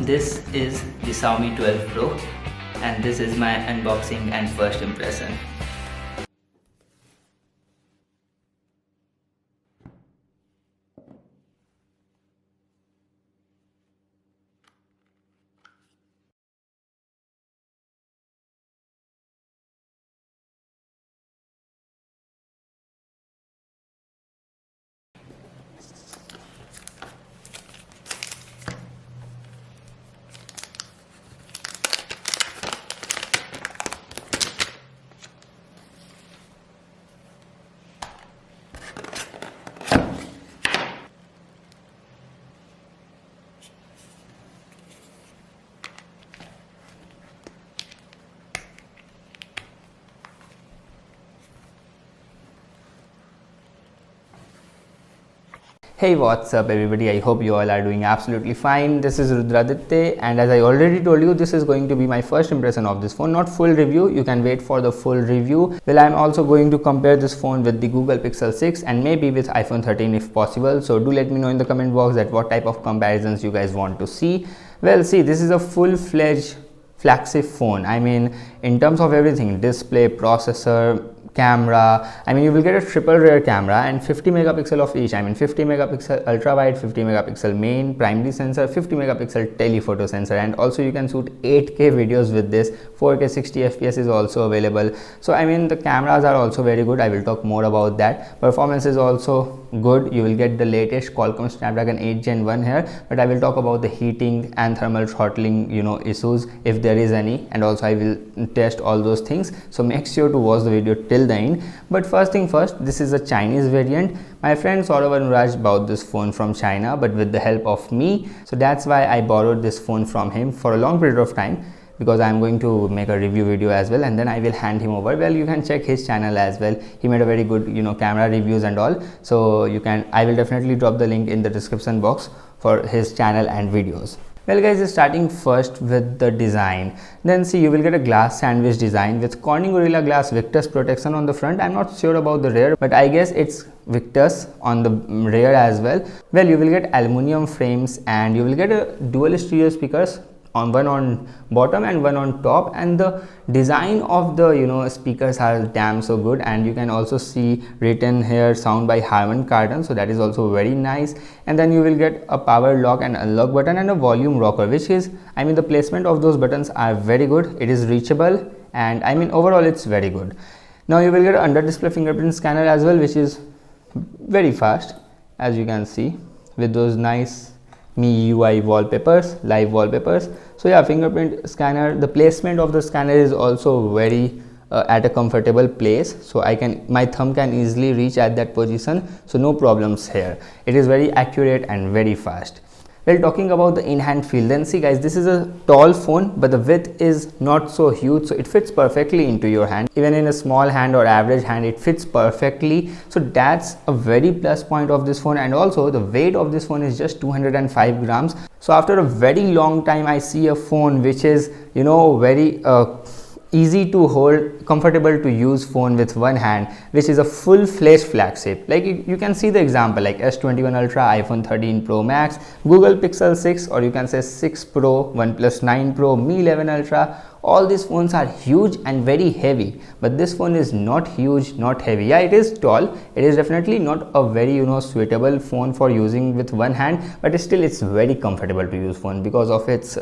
This is the Xiaomi 12 Pro and this is my unboxing and first impression. Hey, what's up everybody, I hope you all are doing absolutely fine. This is Rudraditya and as I already told you, this is going to be my first impression of this phone, not full review. You can wait for the full review. Well, I'm also going to compare this phone with the Google Pixel 6 and maybe with iPhone 13 if possible. So do let me know in the comment box that what type of comparisons you guys want to see. Well, see, this is a full-fledged flagship phone. I mean, in terms of everything, display, processor, camera, I mean, you will get a triple rear camera and 50 megapixel of each. I mean, 50 megapixel ultra wide, 50 megapixel main primary sensor, 50 megapixel telephoto sensor, and also you can shoot 8K videos with this. 4K 60 fps is also available. So I mean, the cameras are also very good. I will talk more about that. Performance is also good. You will get the latest Qualcomm Snapdragon 8 Gen 1 here, but I will talk about the heating and thermal throttling, issues if there is any, and also I will test all those things. So make sure to watch the video till the end. But first thing first, this is a Chinese variant. My friend Saurav and Raj bought this phone from China, but with the help of me. So that's why I borrowed this phone from him for a long period of time, because I'm going to make a review video as well, and then I will hand him over. Well, you can check his channel as well. He made a very good camera reviews and all, so I will definitely drop the link in the description box for his channel and videos. Well guys, starting first with the design, then see, you will get a glass sandwich design with Corning Gorilla Glass Victus protection on the front. I'm not sure about the rear, but I guess it's Victus on the rear as well. Well, you will get aluminum frames and you will get a dual stereo speakers, one on bottom and one on top, and the design of the speakers are damn so good. And you can also see written here sound by Harman Kardon, so that is also very nice. And then you will get a power lock and unlock button and a volume rocker, which is, I mean, the placement of those buttons are very good. It is reachable, and I mean, overall it's very good. Now you will get under display fingerprint scanner as well, which is very fast, as you can see, with those nice MIUI wallpapers, live wallpapers. So yeah, fingerprint scanner, the placement of the scanner is also very at a comfortable place, so my thumb can easily reach at that position, so no problems here. It is very accurate and very fast. Well, talking about the in-hand feel, then see guys, this is a tall phone, but the width is not so huge, so it fits perfectly into your hand. Even in a small hand or average hand, it fits perfectly. So that's a very plus point of this phone. And also the weight of this phone is just 205 grams. So after a very long time, I see a phone which is very easy to hold, comfortable to use phone with one hand, which is a full-fledged flagship. Like you can see the example like S21 Ultra, iPhone 13 Pro Max, Google Pixel 6, or you can say 6 Pro, OnePlus 9 Pro, Mi 11 Ultra. All these phones are huge and very heavy, but this phone is not huge, not heavy. Yeah, it is tall. It is definitely not a very suitable phone for using with one hand, but still it's very comfortable to use phone because of its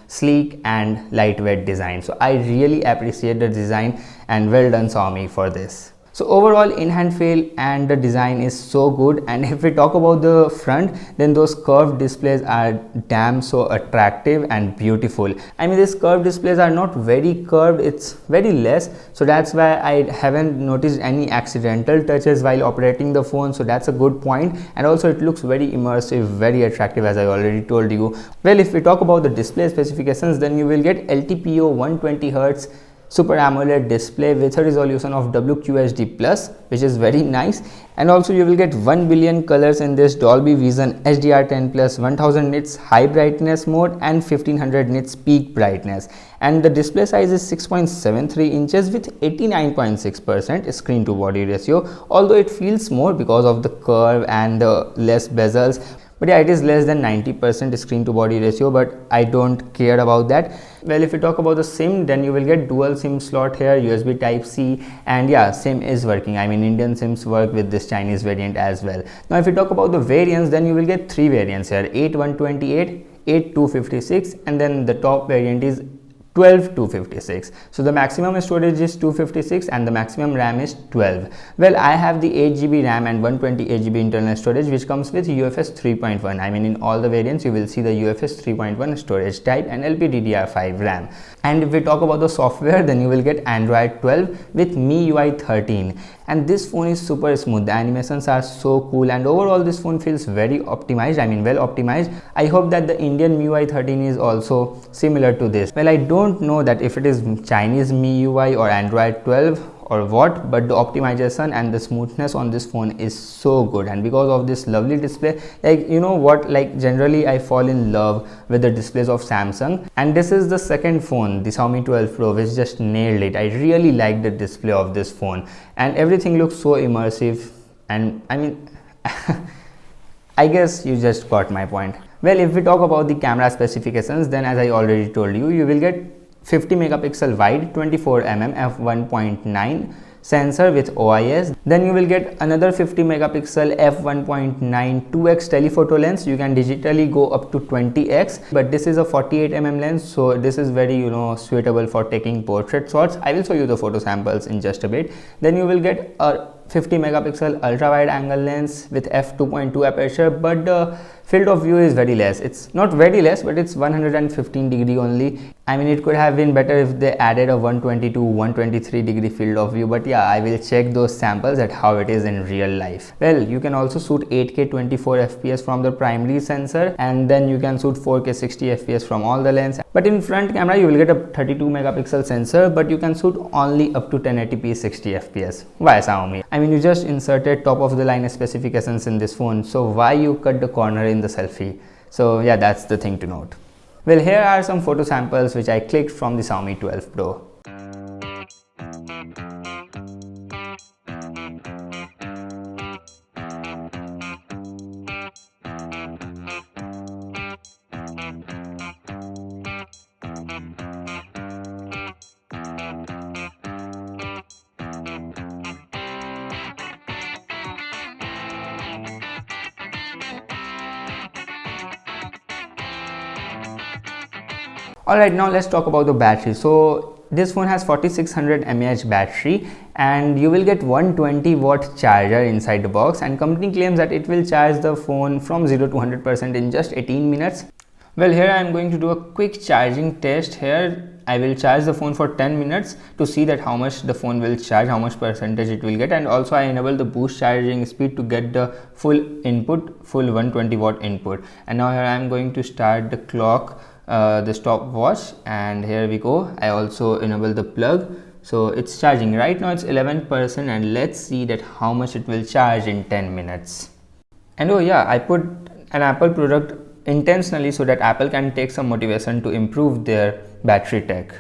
sleek and lightweight design. So I really appreciate the design, and well done Xiaomi for this. So overall in-hand feel and the design is so good. And if we talk about the front, then those curved displays are damn so attractive and beautiful. I mean, these curved displays are not very curved, it's very less, so that's why I haven't noticed any accidental touches while operating the phone, so that's a good point. And also it looks very immersive, very attractive, as I already told you. Well, if we talk about the display specifications, then you will get LTPO 120Hz Super AMOLED display with a resolution of WQHD plus, which is very nice. And also you will get 1 billion colors in this Dolby Vision HDR10 plus, 1000 nits high brightness mode and 1500 nits peak brightness. And the display size is 6.73 inches with 89.6% screen to body ratio, although it feels more because of the curve and the less bezels. But yeah, it is less than 90% screen to body ratio, but I don't care about that. Well, if you talk about the SIM, then you will get dual SIM slot here, USB type C, and yeah, SIM is working. I mean, Indian SIMs work with this Chinese variant as well. Now if you talk about the variants, then you will get 3 variants here, 8128, 8256, and then the top variant is 12256. So the maximum storage is 256 and the maximum RAM is 12. Well, I have the 8GB RAM and 128GB internal storage, which comes with UFS 3.1. I mean, in all the variants you will see the UFS 3.1 storage type and LPDDR5 RAM. And if we talk about the software, then you will get Android 12 with MIUI 13. And this phone is super smooth, the animations are so cool, and overall this phone feels very optimized, I mean well optimized. I hope that the Indian MIUI 13 is also similar to this. Well, I don't know that if it is Chinese MIUI or Android 12 or what, but the optimization and the smoothness on this phone is so good. And because of this lovely display, like, you know what, like generally I fall in love with the displays of Samsung, and this is the second phone, the Xiaomi 12 Pro, which just nailed it. I really like the display of this phone and everything looks so immersive, and I mean I guess you just got my point. Well, if we talk about the camera specifications, then as I already told you, you will get 50 megapixel wide, 24mm f1.9 sensor with OIS. Then you will get another 50 megapixel f1.9 2x telephoto lens. You can digitally go up to 20x, but this is a 48mm lens, so this is very, you know, suitable for taking portrait shots. I will show you the photo samples in just a bit. Then you will get a 50 megapixel ultra wide angle lens with f2.2 aperture, but the field of view is very less. It's not very less, but it's 115 degree only. I mean, it could have been better if they added a 120 to 123 degree field of view, but yeah, I will check those samples at how it is in real life. Well, you can also shoot 8K 24 FPS from the primary sensor, and then you can shoot 4K 60 FPS from all the lens. But in front camera you will get a 32 megapixel sensor, but you can shoot only up to 1080p 60 FPS. Why, Xiaomi? I mean, you just inserted top of the line specifications in this phone, so why you cut the corner in the selfie? So yeah, that's the thing to note. Well, here are some photo samples which I clicked from the Xiaomi 12 Pro. Alright, now let's talk about the battery. So this phone has 4600 mAh battery and you will get 120 watt charger inside the box, and company claims that it will charge the phone from 0 to 100% in just 18 minutes. Well, here I am going to do a quick charging test. Here I will charge the phone for 10 minutes to see that how much the phone will charge, how much percentage it will get, and also I enable the boost charging speed to get the full input, full 120 watt input. And now here I am going to start the clock, the stopwatch, and here we go. I also enable the plug, so it's charging. Right now it's 11%, and let's see that how much it will charge in 10 minutes. And oh yeah, I put an Apple product intentionally so that Apple can take some motivation to improve their battery tech.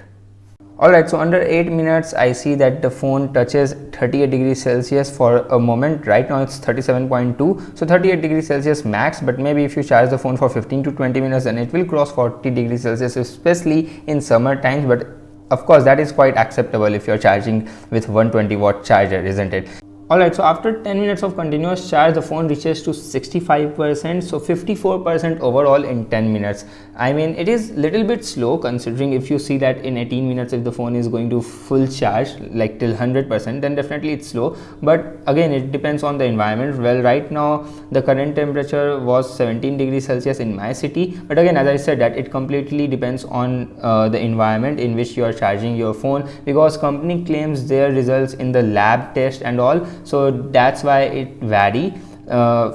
Alright, so under 8 minutes I see that the phone touches 38 degrees Celsius for a moment. Right now it's 37.2, so 38 degrees Celsius max, but maybe if you charge the phone for 15 to 20 minutes then it will cross 40 degrees Celsius, especially in summer times. But of course that is quite acceptable if you're charging with 120 watt charger, isn't it? Alright, so after 10 minutes of continuous charge, the phone reaches to 65%, so 54% overall in 10 minutes. I mean, it is little bit slow considering if you see that in 18 minutes, if the phone is going to full charge, like till 100%, then definitely it's slow. But again, it depends on the environment. Well, right now, the current temperature was 17 degrees Celsius in my city. But again, as I said, that it completely depends on the environment in which you are charging your phone, because company claims their results in the lab test and all, so that's why it vary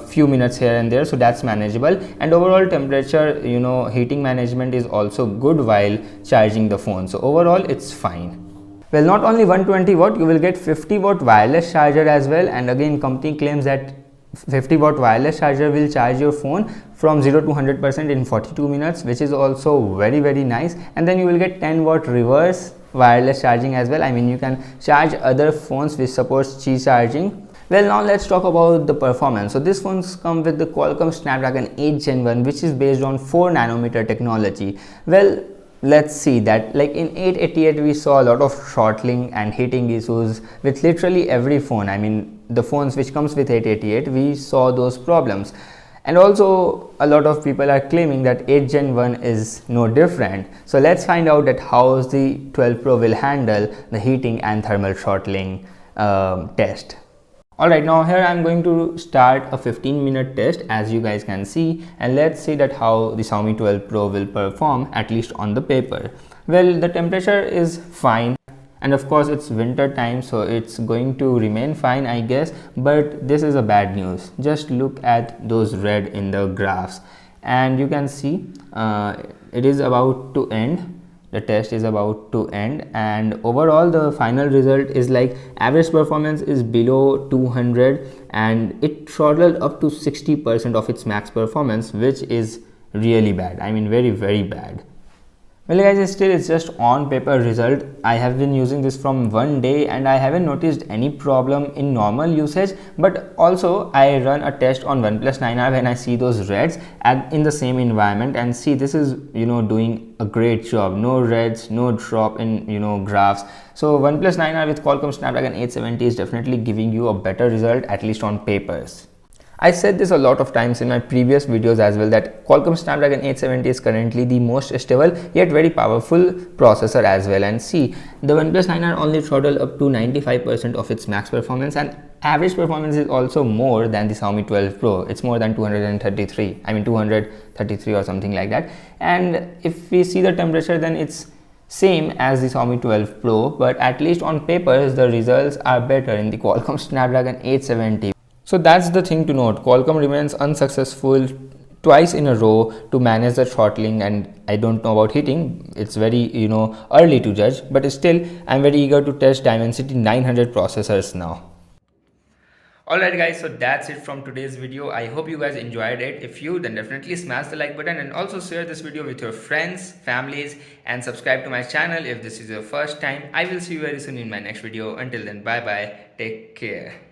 few minutes here and there, so that's manageable. And overall temperature, heating management is also good while charging the phone, so overall it's fine. Well, not only 120 watt, you will get 50 watt wireless charger as well. And again, company claims that 50 watt wireless charger will charge your phone from 0 to 100% in 42 minutes, which is also very nice. And then you will get 10 watt reverse wireless charging as well. I mean, you can charge other phones which supports Qi charging. Well, now let's talk about the performance. So these phones come with the Qualcomm Snapdragon 8 Gen 1, which is based on 4 nanometer technology. Well, let's see that, like in 888 we saw a lot of throttling and heating issues with literally every phone. I mean, the phones which comes with 888, we saw those problems. And also a lot of people are claiming that 8 Gen 1 is no different. So let's find out that how the 12 Pro will handle the heating and thermal throttling test. Alright, now here I am going to start a 15-minute test, as you guys can see, and let's see that how the Xiaomi 12 Pro will perform, at least on the paper. Well, the temperature is fine, and of course it's winter time, so it's going to remain fine, I guess. But this is a bad news. Just look at those red in the graphs, and you can see it is about to end. The test is about to end, and overall the final result is like average performance is below 200, and it throttled up to 60% of its max performance, which is really bad. I mean, very bad. Well guys, still it's just on paper result. I have been using this from one day and I haven't noticed any problem in normal usage. But also I run a test on OnePlus 9R when I see those reds in the same environment, and see this is doing a great job. No reds, no drop in graphs. So OnePlus 9R with Qualcomm Snapdragon 870 is definitely giving you a better result, at least on papers. I said this a lot of times in my previous videos as well, that Qualcomm Snapdragon 870 is currently the most stable yet very powerful processor as well. And see, the OnePlus 9R only throttled up to 95% of its max performance, and average performance is also more than the Xiaomi 12 Pro. It's more than 233. I mean 233 or something like that. And if we see the temperature, then it's same as the Xiaomi 12 Pro, but at least on papers the results are better in the Qualcomm Snapdragon 870. So that's the thing to note. Qualcomm remains unsuccessful twice in a row to manage the throttling, and I don't know about heating. It's very early to judge, but still I'm very eager to test Dimensity 900 processors now. Alright guys, so that's it from today's video. I hope you guys enjoyed it. If you, then definitely smash the like button and also share this video with your friends, families, and subscribe to my channel if this is your first time. I will see you very soon in my next video. Until then, bye bye, take care.